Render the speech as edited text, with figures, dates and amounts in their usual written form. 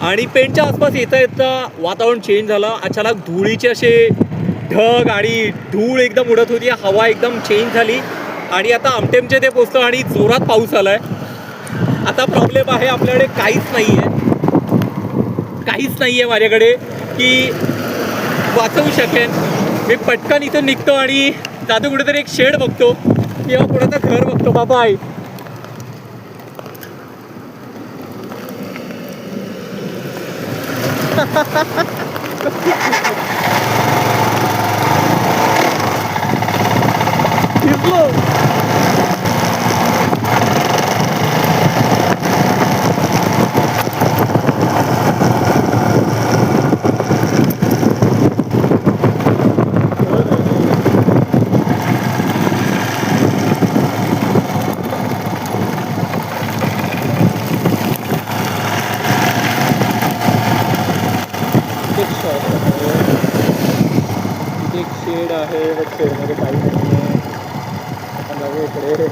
आणि पेणच्या आसपास येता येता वातावरण चेंज झालं. अचानक धुळीचे असे ढग आणि धूळ एकदम उडत होती, हवा एकदम चेंज झाली आणि आता आमटेमचे ते पोचतो आणि जोरात पाऊस आलाय. आता प्रॉब्लेम आहे आपल्याकडे काहीच नाही आहे माझ्याकडे की वाचवू शकेन. मी पटकन इथून निघतो आणि जातो कुठेतरी एक शेड बघतो किंवा कुणाचं घर बघतो. बाबा आहे एक शेड आहे. शेडमध्ये काही नाही आहे. इकडे